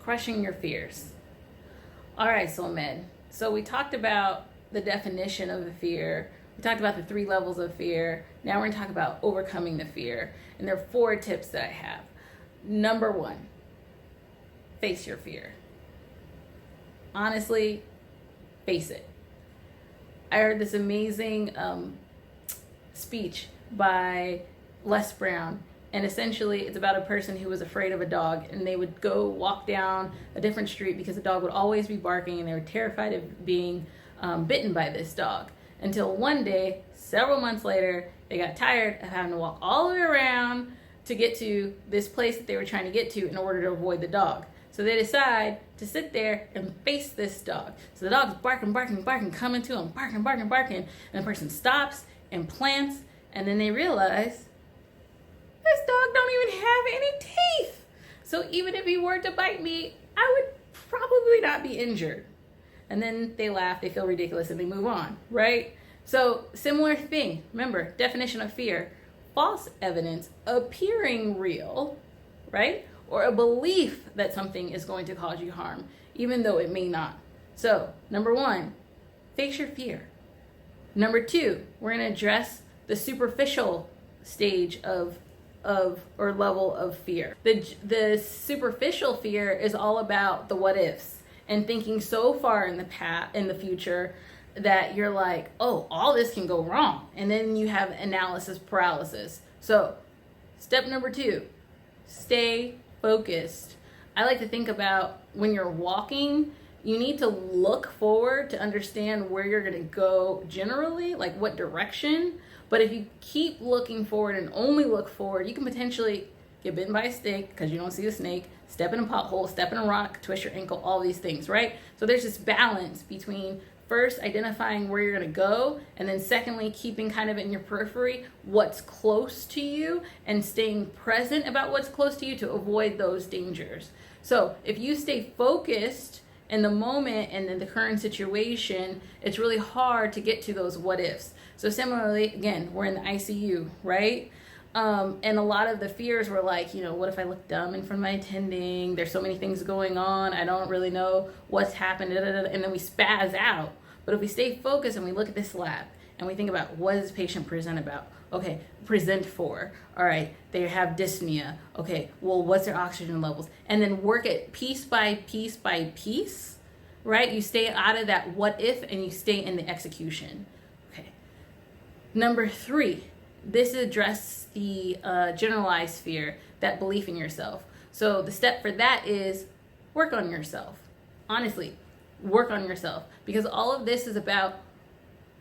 crushing your fears. All right, Soul Med. So we talked about the definition of the fear. We talked about the 3 levels of fear. Now we're going to talk about overcoming the fear. And there are 4 tips that I have. Number 1, face your fear. Honestly, face it. I heard this amazing speech by Les Brown. And essentially, it's about a person who was afraid of a dog, and they would go walk down a different street because the dog would always be barking, and they were terrified of being bitten by this dog. Until one day, several months later, they got tired of having to walk all the way around to get to this place that they were trying to get to in order to avoid the dog. So they decide to sit there and face this dog. So the dog's barking, coming to them, barking, and the person stops and plants, and then they realize, this dog don't even have any teeth. So even if he were to bite me, I would probably not be injured. And then they laugh, they feel ridiculous, and they move on, right? So similar thing. Remember, definition of fear: false evidence appearing real, right? Or a belief that something is going to cause you harm, even though it may not. So number 1, face your fear. Number 2, we're going to address the superficial stage of or level of fear. The superficial fear is all about the what ifs and thinking so far in the future that you're like, oh, all this can go wrong, and then you have analysis paralysis. So step number 2, stay focused. I like to think about when you're walking, you need to look forward to understand where you're going to go generally, like what direction. But if you keep looking forward and only look forward, you can potentially get bitten by a snake because you don't see the snake, step in a pothole, step in a rock, twist your ankle, all these things, right? So there's this balance between first identifying where you're going to go, and then secondly, keeping kind of in your periphery what's close to you and staying present about what's close to you to avoid those dangers. So if you stay focused in the moment and in the current situation, it's really hard to get to those what ifs. So similarly, again, we're in the ICU, right? And a lot of the fears were like, what if I look dumb in front of my attending? There's so many things going on. I don't really know what's happened. And then we spaz out. But if we stay focused and we look at this lab and we think about what does this patient present about? Okay, present for. All right, they have dyspnea. Okay, well, what's their oxygen levels? And then work it piece by piece by piece, right? You stay out of that what if and you stay in the execution. Okay. Number 3, this addresses the generalized fear, that belief in yourself. So the step for that is work on yourself. Honestly, work on yourself, because all of this is about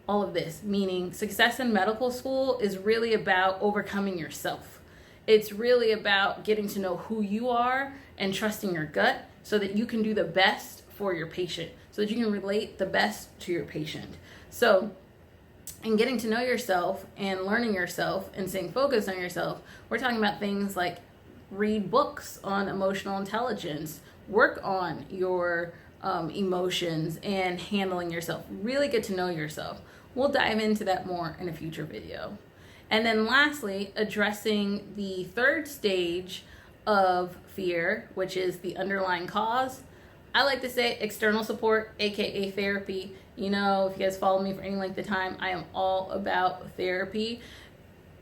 all of this, meaning success in medical school is really about overcoming yourself. It's really about getting to know who you are and trusting your gut so that you can do the best for your patient, so that you can relate the best to your patient. So in getting to know yourself and learning yourself and staying focused on yourself, we're talking about things like read books on emotional intelligence, work on your emotions and handling yourself. Really get to know yourself. We'll dive into that more in a future video. And then lastly, addressing the 3rd stage of fear, which is the underlying cause. I like to say external support, aka therapy. If you guys follow me for any length of time, I am all about therapy,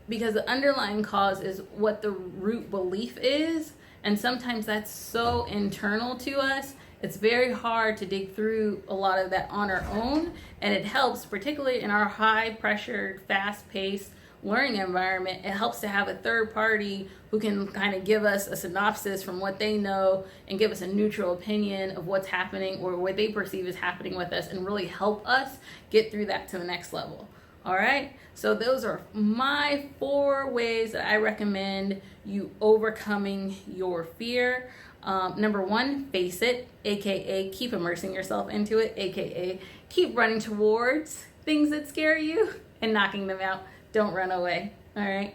because the underlying cause is what the root belief is, and sometimes that's so internal to us. It's very hard to dig through a lot of that on our own, and it helps, particularly in our high-pressured, fast-paced learning environment, it helps to have a third party who can kind of give us a synopsis from what they know and give us a neutral opinion of what's happening or what they perceive is happening with us, and really help us get through that to the next level. All right, so those are my 4 ways that I recommend you overcoming your fear. Number 1, face it, aka keep immersing yourself into it, aka keep running towards things that scare you and knocking them out. Don't run away. All right.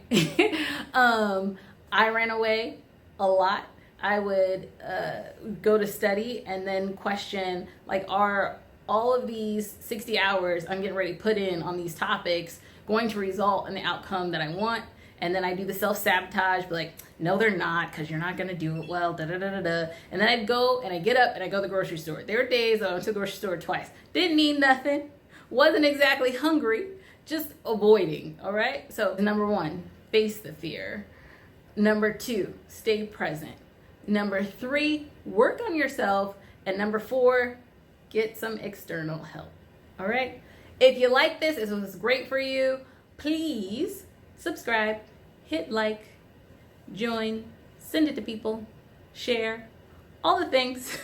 I ran away a lot. I would go to study and then question, like, are all of these 60 hours I'm getting ready to put in on these topics going to result in the outcome that I want? And then I do the self-sabotage, be like, no, they're not, because you're not going to do it well, da-da-da-da-da. And then I'd go and I get up and I go to the grocery store. There were days I went to the grocery store twice. Didn't need nothing. Wasn't exactly hungry. Just avoiding, all right? So number 1, face the fear. Number 2, stay present. Number 3, work on yourself. And number 4, get some external help, all right? If you like this, if it was great for you, please subscribe, hit like, join, send it to people, share, all the things.